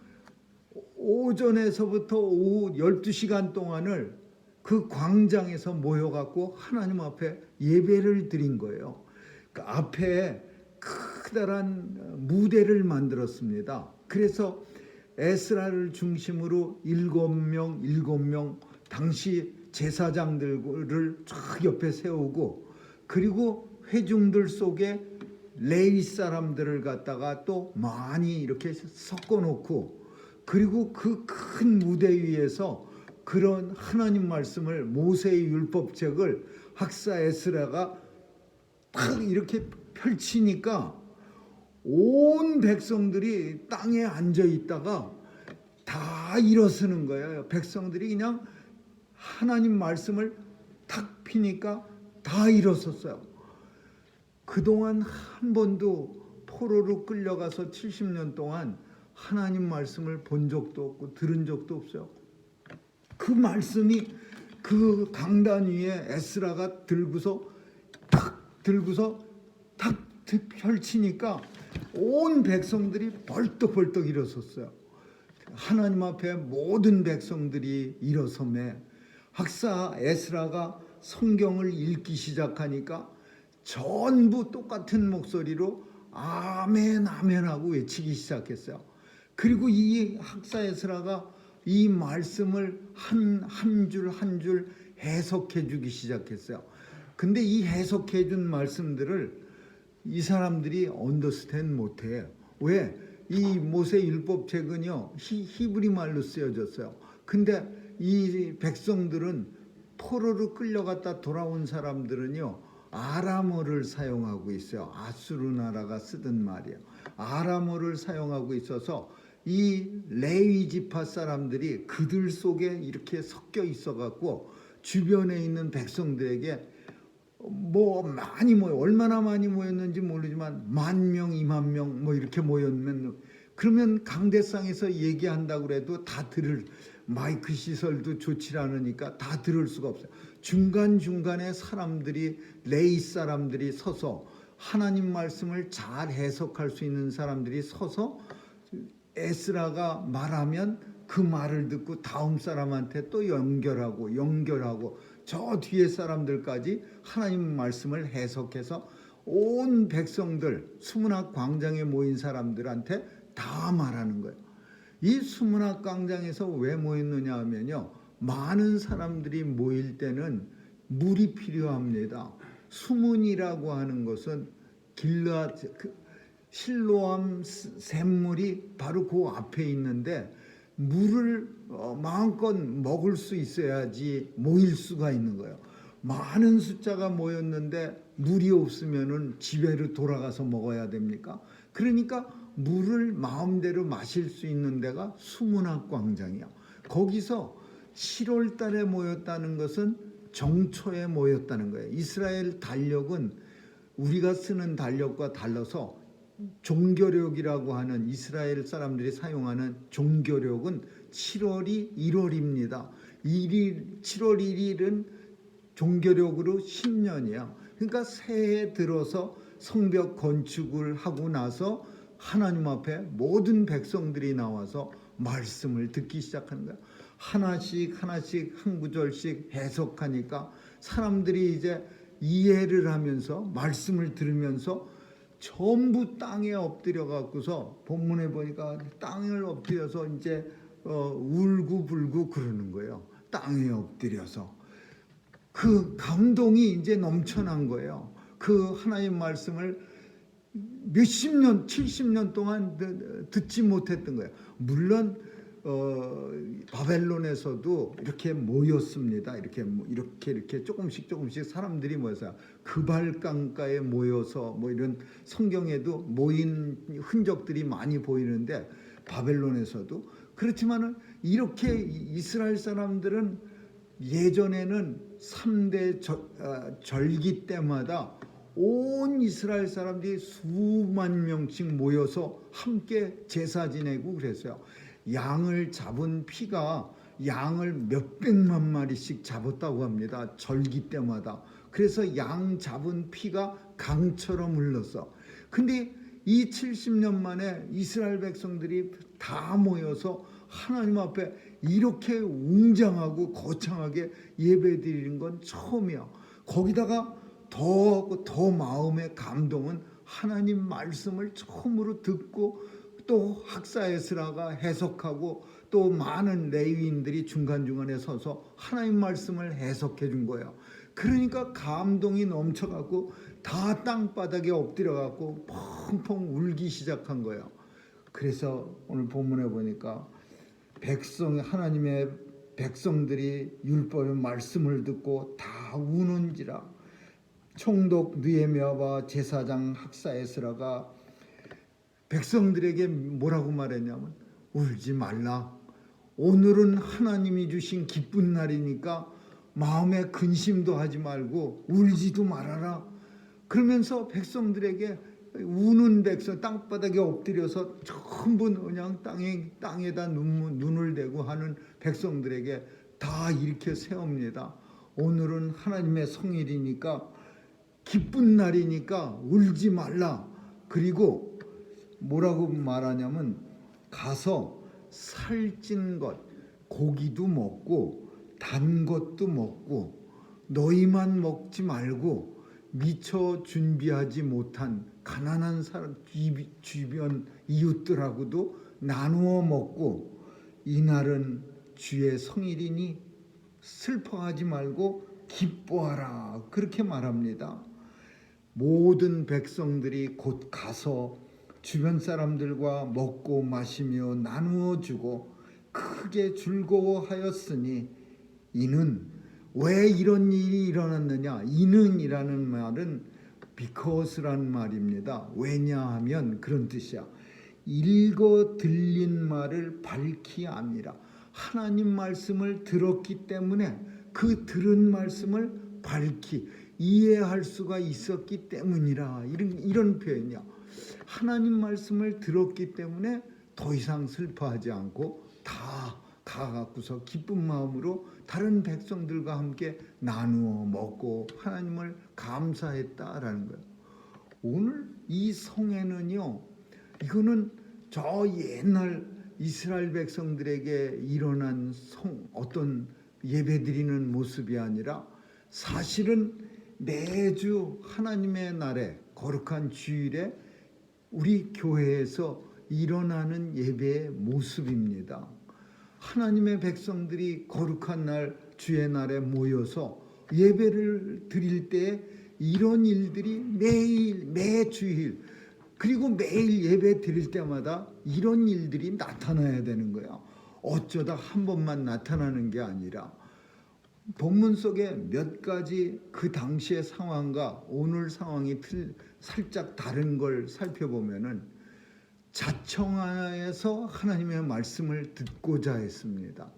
오전에서부터 오후 12시간 동안을 그 광장에서 모여갖고 하나님 앞에 예배를 드린 거예요. 그 앞에 크다란 무대를 만들었습니다. 그래서 에스라를 중심으로 7명 당시 제사장들을 쫙 옆에 세우고, 그리고 회중들 속에 레위 사람들을 갖다가 또 많이 이렇게 섞어 놓고, 그리고 그 큰 무대 위에서 그런 하나님 말씀을 모세의 율법책을 학사 에스라가 딱 이렇게 펼치니까 온 백성들이 땅에 앉아 있다가 다 일어서는 거예요. 백성들이 그냥 하나님 말씀을 탁 피니까 다 일어섰어요. 그동안 한 번도 포로로 끌려가서 70년 동안 하나님 말씀을 본 적도 없고 들은 적도 없어요. 그 말씀이 그 강단 위에 에스라가 들고서 탁 펼치니까 온 백성들이 벌떡벌떡 일어섰어요. 하나님 앞에 모든 백성들이 일어서매 학사 에스라가 성경을 읽기 시작하니까 전부 똑같은 목소리로 아멘 아멘 하고 외치기 시작했어요. 그리고 이 학사 에스라가 이 말씀을 한 줄 한 줄 해석해 주기 시작했어요. 근데 이 해석해 준 말씀들을 이 사람들이 언더스탠드 못해요. 왜? 이 모세 율법책은요 히브리 말로 쓰여졌어요. 근데 이 백성들은 포로로 끌려갔다 돌아온 사람들은요 아람어를 사용하고 있어요. 아수르 나라가 쓰던 말이에요. 아람어를 사용하고 있어서 이 레위 지파 사람들이 그들 속에 이렇게 섞여 있어 갖고 주변에 있는 백성들에게 뭐 많이 모여, 얼마나 많이 모였는지 모르지만 10,000명, 20,000명 이렇게 모였면, 그러면 강대상에서 얘기한다고 그래도 다 들을, 마이크 시설도 좋지 않으니까 다 들을 수가 없어요. 중간중간에 사람들이, 레위 사람들이 서서 하나님 말씀을 잘 해석할 수 있는 사람들이 서서 에스라가 말하면 그 말을 듣고 다음 사람한테 또 연결하고 저 뒤에 사람들까지 하나님 말씀을 해석해서 온 백성들, 수문학 광장에 모인 사람들한테 다 말하는 거예요. 이 수문학 광장에서 왜 모였느냐 하면요, 많은 사람들이 모일 때는 물이 필요합니다. 수문이라고 하는 것은 실로암 샘물이 바로 그 앞에 있는데 물을 마음껏 먹을 수 있어야지 모일 수가 있는 거예요. 많은 숫자가 모였는데 물이 없으면은 집에로 돌아가서 먹어야 됩니까? 그러니까 물을 마음대로 마실 수 있는 데가 수문학 광장이야. 거기서 7월 달에 모였다는 것은 정초에 모였다는 거예요. 이스라엘 달력은 우리가 쓰는 달력과 달라서 종교력이라고 하는 이스라엘 사람들이 사용하는 종교력은 7월이 1월입니다. 7월 1일은 종교력으로 10년이야. 그러니까 새해 들어서 성벽 건축을 하고 나서 하나님 앞에 모든 백성들이 나와서 말씀을 듣기 시작하는 거야. 하나씩 한 구절씩 해석하니까 사람들이 이제 이해를 하면서 말씀을 들으면서 전부 땅에 엎드려 갖고서 본문에 보니까 땅을 엎드려서 이제 울고불고 그러는 거예요. 땅에 엎드려서 그 감동이 이제 넘쳐난 거예요. 그 하나님 말씀을 몇십 년, 70년 동안 듣지 못했던 거예요. 물론 바벨론에서도 이렇게 모였습니다. 이렇게 조금씩 사람들이 모여서 그발강가에 모여서 뭐 이런 성경에도 모인 흔적들이 많이 보이는데 바벨론에서도 그렇지만은 이렇게 이스라엘 사람들은 예전에는 3대 절기 때마다 온 이스라엘 사람들이 수만 명씩 모여서 함께 제사 지내고 그랬어요. 양을 잡은 피가 양을 몇백만 마리씩 잡았다고 합니다. 절기 때마다. 그래서 양 잡은 피가 강처럼 흘렀어. 근데 이 70년 만에 이스라엘 백성들이 다 모여서 하나님 앞에 이렇게 웅장하고 거창하게 예배드리는 건 처음이야. 거기다가 더 마음의 감동은 하나님 말씀을 처음으로 듣고 또 학사 에스라가 해석하고 또 많은 레위인들이 중간중간에 서서 하나님 말씀을 해석해 준 거예요. 그러니까 감동이 넘쳐갖고 다 땅바닥에 엎드려갖고 펑펑 울기 시작한 거예요. 그래서 오늘 본문에 보니까 하나님의 백성들이 율법의 말씀을 듣고 다 우는지라. 총독 느헤미야와 제사장 학사 에스라가 백성들에게 뭐라고 말했냐면 울지 말라. 오늘은 하나님이 주신 기쁜 날이니까 마음에 근심도 하지 말고 울지도 말아라. 그러면서 백성들에게 우는 백성 땅바닥에 엎드려서 전부 그냥 땅에다 눈을 대고 하는 백성들에게 다 이렇게 세웁니다. 오늘은 하나님의 성일이니까 기쁜 날이니까 울지 말라. 그리고 뭐라고 말하냐면 가서 살찐 것, 고기도 먹고 단 것도 먹고 너희만 먹지 말고 미처 준비하지 못한 가난한 사람 주변 이웃들하고도 나누어 먹고 이날은 주의 성일이니 슬퍼하지 말고 기뻐하라. 그렇게 말합니다. 모든 백성들이 곧 가서 주변 사람들과 먹고 마시며 나누어 주고 크게 즐거워하였으니 이는 왜 이런 일이 일어났느냐? 이는이라는 말은 because란 말입니다. 왜냐하면 그런 뜻이야. 읽어 들린 말을 밝히 암이라. 하나님 말씀을 들었기 때문에 그 들은 말씀을 밝히 이해할 수가 있었기 때문이라. 이런 표현이야. 하나님 말씀을 들었기 때문에 더 이상 슬퍼하지 않고 다 가갖고서 기쁜 마음으로 다른 백성들과 함께 나누어 먹고 하나님을 감사했다라는 거예요. 오늘 이 성에는요, 이거는 저 옛날 이스라엘 백성들에게 일어난 어떤 예배드리는 모습이 아니라 사실은 매주 하나님의 날에 거룩한 주일에 우리 교회에서 일어나는 예배의 모습입니다. 하나님의 백성들이 거룩한 날 주의 날에 모여서 예배를 드릴 때 이런 일들이 매 주일 그리고 매일 예배 드릴 때마다 이런 일들이 나타나야 되는 거야. 어쩌다 한 번만 나타나는 게 아니라 본문 속에 몇 가지 그 당시의 상황과 오늘 상황이 살짝 다른 걸 살펴보면은 자청하에서 하나님의 말씀을 듣고자 했습니다.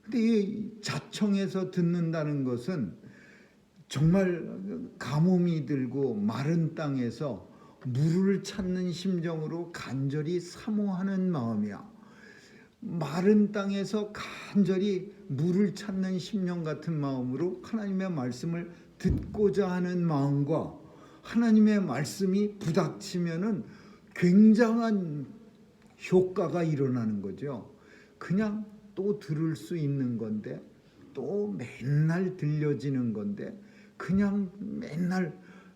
근데 이 자청에서 듣는다는 것은 정말 가뭄이 들고 마른 땅에서 물을 찾는 심정으로 간절히 사모하는 마음이야. 마른 땅에서 간절히 물을 찾는 심령 같은 마음으로 하나님의 말씀을 듣고자 하는 마음과 하나님의 말씀이 부닥치면은 굉장한 효과가 일어나는 거죠. 그냥 또 들을 수 있는 건데, 또 맨날 들려지는 건데, 그냥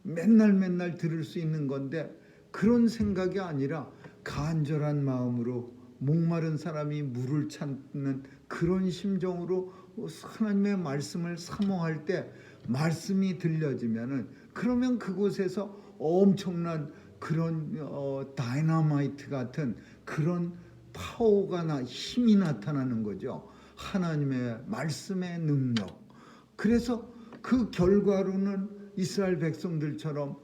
맨날 들을 수 있는 건데, 그런 생각이 아니라 간절한 마음으로 목마른 사람이 물을 찾는 그런 심정으로 하나님의 말씀을 사모할 때 말씀이 들려지면은, 그러면 그곳에서 엄청난 그런 다이너마이트 같은 그런 파워가 힘이 나타나는 거죠. 하나님의 말씀의 능력. 그래서 그 결과로는 이스라엘 백성들처럼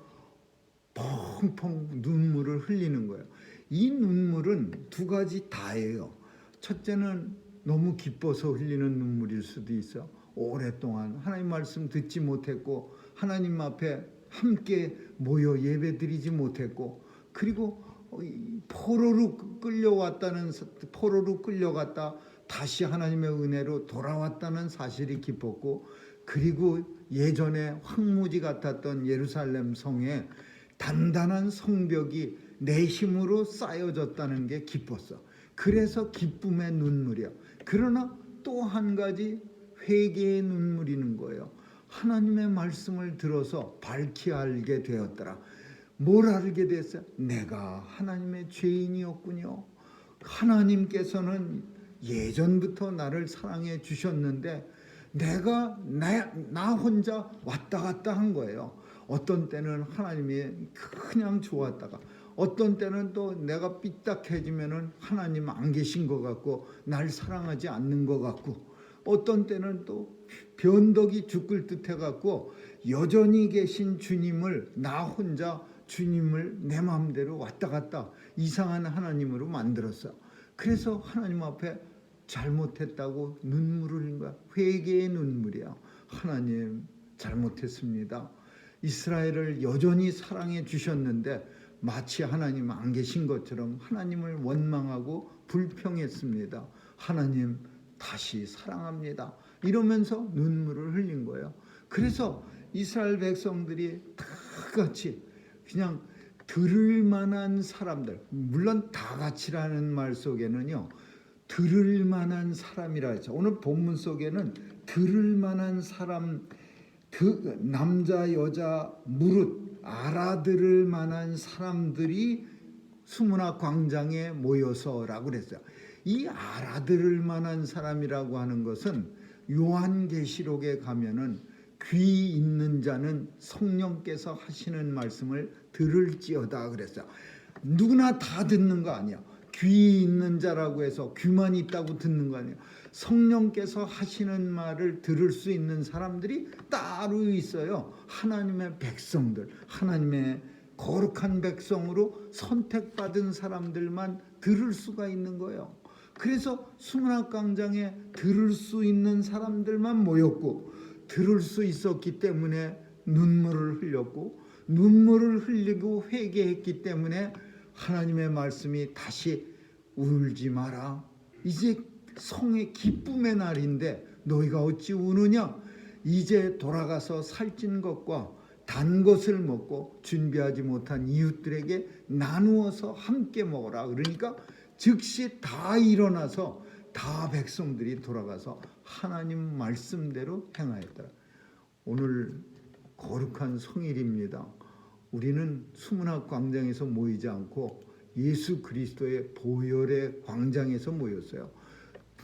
펑펑 눈물을 흘리는 거예요. 이 눈물은 두 가지 다예요. 첫째는 너무 기뻐서 흘리는 눈물일 수도 있어요. 오랫동안 하나님 말씀 듣지 못했고 하나님 앞에 함께 모여 예배드리지 못했고, 그리고 포로로 끌려갔다 다시 하나님의 은혜로 돌아왔다는 사실이 기뻤고, 그리고 예전에 황무지 같았던 예루살렘 성에 단단한 성벽이 내 힘으로 쌓여졌다는 게 기뻤어. 그래서 기쁨의 눈물이야. 그러나 또 한 가지 회개의 눈물이는 거예요. 하나님의 말씀을 들어서 밝히 알게 되었더라. 뭘 알게 됐어요? 내가 하나님의 죄인이었군요. 하나님께서는 예전부터 나를 사랑해 주셨는데 내가 나 혼자 왔다 갔다 한 거예요. 어떤 때는 하나님이 그냥 좋았다가, 어떤 때는 또 내가 삐딱해지면은 하나님 안 계신 것 같고 날 사랑하지 않는 것 같고, 어떤 때는 또 변덕이 죽을 듯 해갖고 여전히 계신 주님을 나 혼자 주님을 내 마음대로 왔다 갔다 이상한 하나님으로 만들었어. 그래서 하나님 앞에 잘못했다고 눈물을 흘린 거야. 회개의 눈물이야. 하나님 잘못했습니다. 이스라엘을 여전히 사랑해 주셨는데 마치 하나님 안 계신 것처럼 하나님을 원망하고 불평했습니다. 하나님 다시 사랑합니다. 이러면서 눈물을 흘린 거예요. 그래서 이스라엘 백성들이 다 같이 그냥 들을 만한 사람들, 물론 다 같이라는 말 속에는요, 들을 만한 사람이라 했죠. 오늘 본문 속에는 들을 만한 사람, 남자 여자 무릇 알아들을 만한 사람들이 수문학 광장에 모여서라고 그랬어요. 이 알아들을 만한 사람이라고 하는 것은 요한계시록에 가면은 귀 있는 자는 성령께서 하시는 말씀을 들을지어다 그랬어요. 누구나 다 듣는 거 아니야. 귀 있는 자라고 해서 귀만 있다고 듣는 거 아니에요. 성령께서 하시는 말을 들을 수 있는 사람들이 따로 있어요. 하나님의 백성들, 하나님의 거룩한 백성으로 선택받은 사람들만 들을 수가 있는 거예요. 그래서 수문학광장에 들을 수 있는 사람들만 모였고, 들을 수 있었기 때문에 눈물을 흘렸고, 눈물을 흘리고 회개했기 때문에 하나님의 말씀이 다시 울지 마라. 이제 성의 기쁨의 날인데 너희가 어찌 우느냐? 이제 돌아가서 살찐 것과 단 것을 먹고 준비하지 못한 이웃들에게 나누어서 함께 먹어라. 그러니까 즉시 다 일어나서 다 백성들이 돌아가서 하나님 말씀대로 행하였더라. 오늘 거룩한 성일입니다. 우리는 수문학 광장에서 모이지 않고 예수 그리스도의 보혈의 광장에서 모였어요.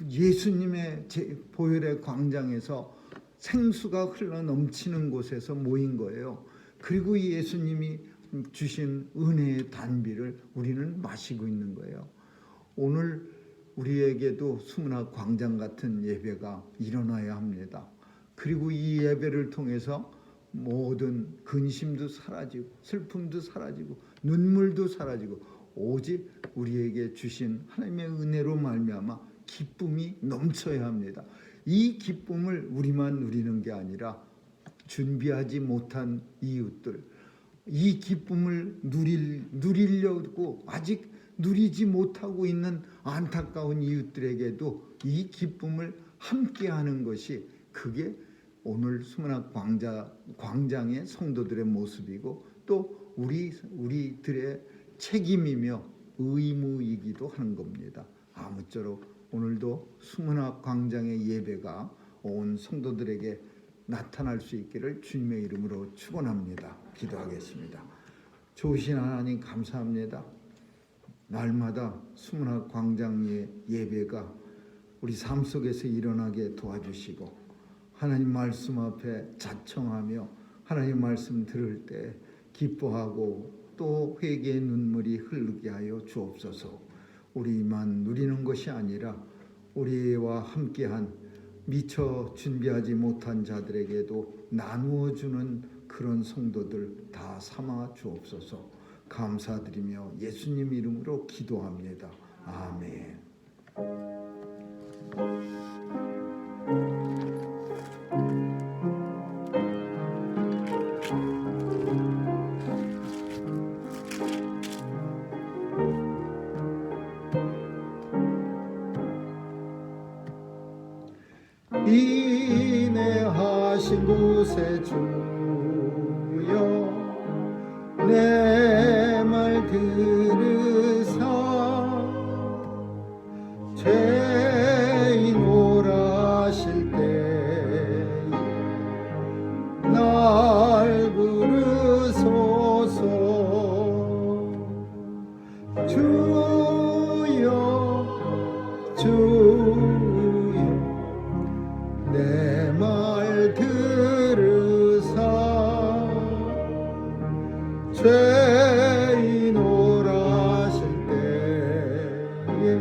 예수님의 보혈의 광장에서 생수가 흘러 넘치는 곳에서 모인 거예요. 그리고 예수님이 주신 은혜의 단비를 우리는 마시고 있는 거예요. 오늘 우리에게도 수문학 광장 같은 예배가 일어나야 합니다. 그리고 이 예배를 통해서 모든 근심도 사라지고 슬픔도 사라지고 눈물도 사라지고 오직 우리에게 주신 하나님의 은혜로 말미암아 기쁨이 넘쳐야 합니다. 이 기쁨을 우리만 누리는 게 아니라 준비하지 못한 이웃들, 이 기쁨을 누리려고 아직 누리지 못하고 있는 안타까운 이웃들에게도 이 기쁨을 함께하는 것이, 그게 오늘 수문학 광장의 성도들의 모습이고 또 우리들의 책임이며 의무이기도 하는 겁니다. 아무쪼록 오늘도 수문학 광장의 예배가 온 성도들에게 나타날 수 있기를 주님의 이름으로 축원합니다. 기도하겠습니다. 좋으신 하나님 감사합니다. 날마다 수문학 광장의 예배가 우리 삶 속에서 일어나게 도와주시고, 하나님 말씀 앞에 자청하며 하나님 말씀 들을 때 기뻐하고 또 회개의 눈물이 흐르게 하여 주옵소서. 우리만 누리는 것이 아니라 우리와 함께한 미처 준비하지 못한 자들에게도 나누어 주는 그런 성도들 다 삼아 주옵소서. 감사드리며 예수님 이름으로 기도합니다. 아멘. 인내하신 곳에 주여 내 말 들으사 죄인 오라실 때에 날 부르소서. 주여 내 말 들으사 죄인 오라실 때에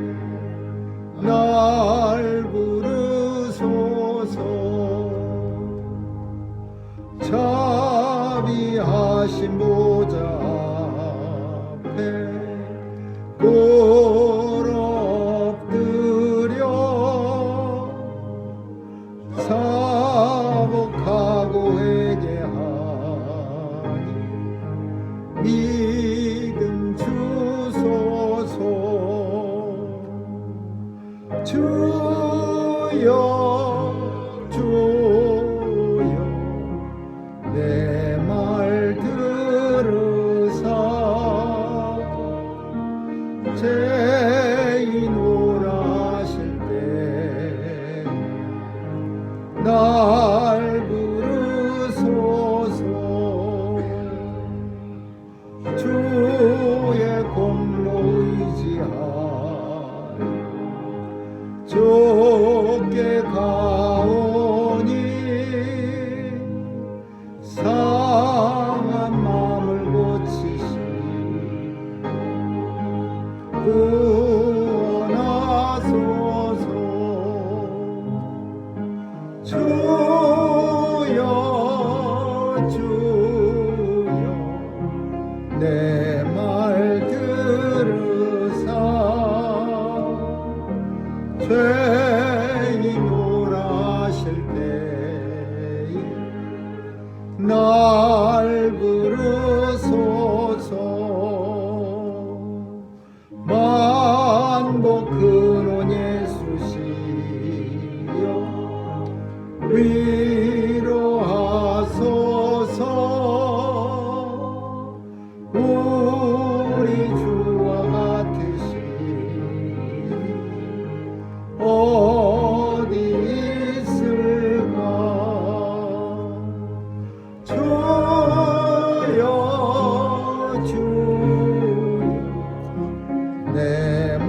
날 부르소서. 자비하신 보좌 앞에 사복하고 회개하니 믿음 주소서. 주여 내 말 들으사 죄인 오라실 때 날 부르소서. 주의 공로 의지하여 좁게 가오니 상한 마음을 고치시고 구원하소서. 주여 내 말 들으사 죄인 오라실 때에 날 부르소서. 만복 근원 예수시여 위로하소서. 우리 주와 같으시니 어디 있을까. 주여 내 말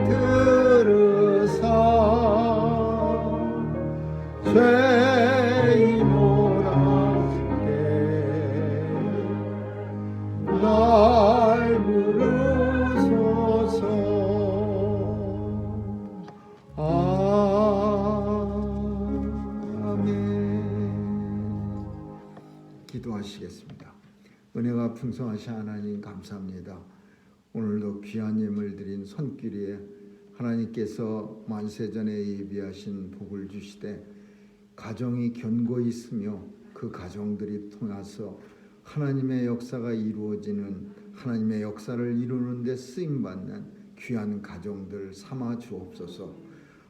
들으사 죄인 오라실 때에 날 부르소서. 아멘. 기도하시겠습니다. 은혜가 풍성하신 하나님 감사합니다. 오늘도 귀한 예물 드린 손길에 하나님께서 만세전에 예비하신 복을 주시되 가정이 견고히 있으며 그 가정들이 통해서 하나님의 역사가 이루어지는, 하나님의 역사를 이루는 데 쓰임받는 귀한 가정들 삼아 주옵소서.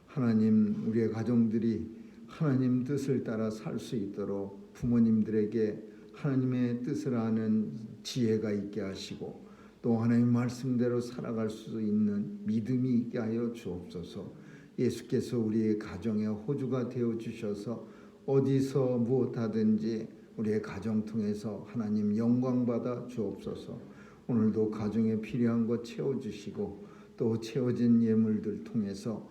하나님, 우리의 가정들이 하나님 뜻을 따라 살 수 있도록 부모님들에게 하나님의 뜻을 아는 지혜가 있게 하시고, 또 하나님 말씀대로 살아갈 수 있는 믿음이 있게 하여 주옵소서. 예수께서 우리의 가정의 호주가 되어 주셔서 어디서 무엇하든지 우리의 가정 통해서 하나님 영광 받아 주옵소서. 오늘도 가정에 필요한 것 채워주시고, 또 채워진 예물들 통해서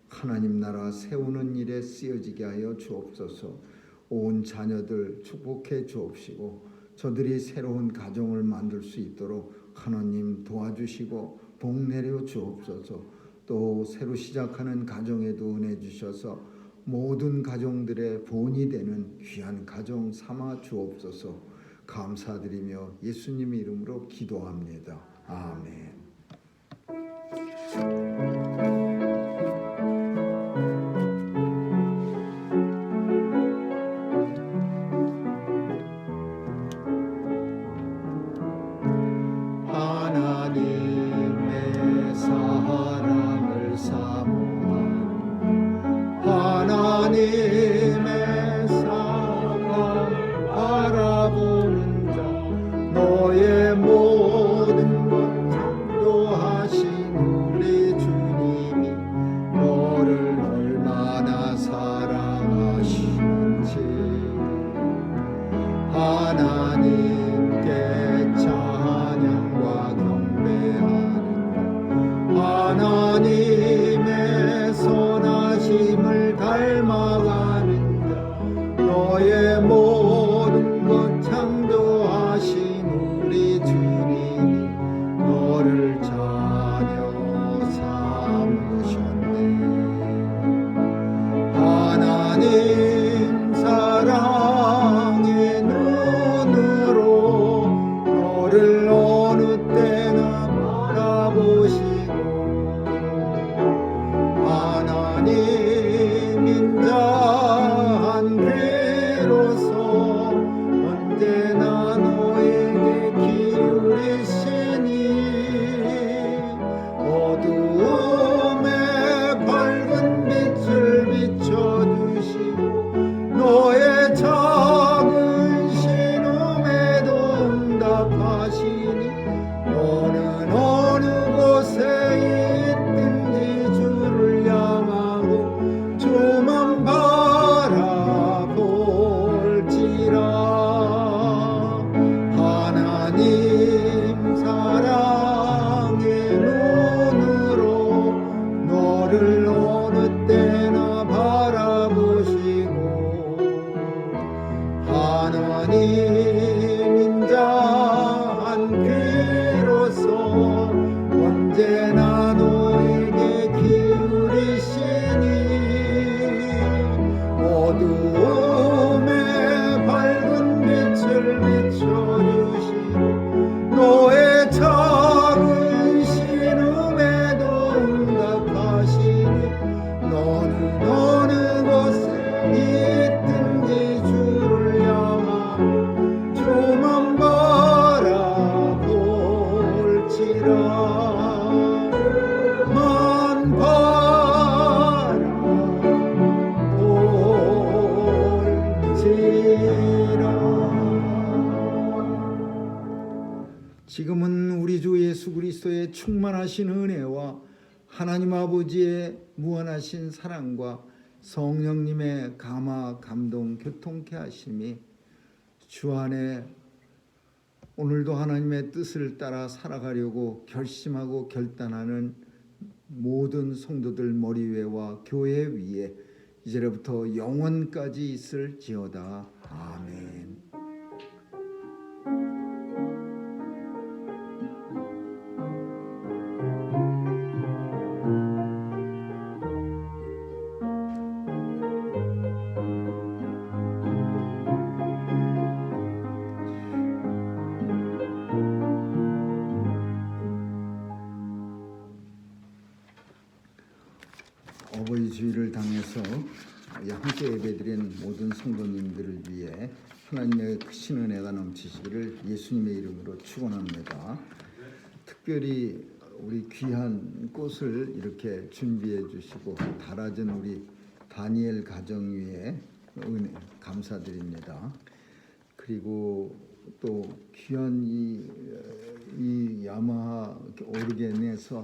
하나님 나라 세우는 일에 쓰여지게 하여 주옵소서. 온 자녀들 축복해 주옵시고, 저들이 새로운 가정을 만들 수 있도록 하나님 도와주시고 복 내려 주옵소서. 또 새로 시작하는 가정에도 은혜 주셔서 모든 가정들의 본이 되는 귀한 가정 삼아 주옵소서. 감사드리며 예수님 이름으로 기도합니다. 아멘. 하나님의 사랑을 사모하는, 하나님의 사랑 바라보는 자, 너의 모든 것 창조하신 우리 주님이 너를 얼마나 사랑하시는지 하나님께 찬양과 경배하는, 하나님의 선하심을 닮아가는 자, 너의 모든 것 창조하신 우리 주님이 너를 자녀 삼으셨네. 하나님 사랑의 눈으로 너를 어느 때나 바라보시고, 하나님 인자한 귀로서 언제나 너에게 기울이시니, 어두움에 밝은 빛을 비춰주시고, 너의 작은 신음에도 응답하시니, 너는 어느 곳에 있든지 주를 향하고 주만 바라볼지라. 하나님 사랑의 눈으로 너를 어느 때나 바라보시고, 하나님 인자한 귀로서 언제나 너에게 기울이시니, 어두움에 밝은 빛을 비춰주시고, 너의 작은 신음에도 응답하시니, 너는 어느 곳에 있든지 주를 향하고 주만 바라볼지라. 만 바라볼지라. 지금은 우리 주 예수 그리스도의 충만하신 은혜와 하나님 아버지의 무한하신 사랑과 성령님의 감화 감동 교통케 하심이 주 안에 오늘도 하나님의 뜻을 따라 살아가려고 결심하고 결단하는 모든 성도들 머리 위와 교회 위에 이제부터 영원까지 있을지어다. 아멘. 어버이 주일을 당해서 함께 예배드린 모든 성도님들을 위해 하나님의 크신 은혜가 넘치시기를 예수님의 이름으로 축원합니다. 특별히 우리 귀한 꽃을 이렇게 준비해 주시고 달아준 우리 다니엘 가정 위에 은혜 감사드립니다. 그리고 또 귀한 이 야마하 오르겐에서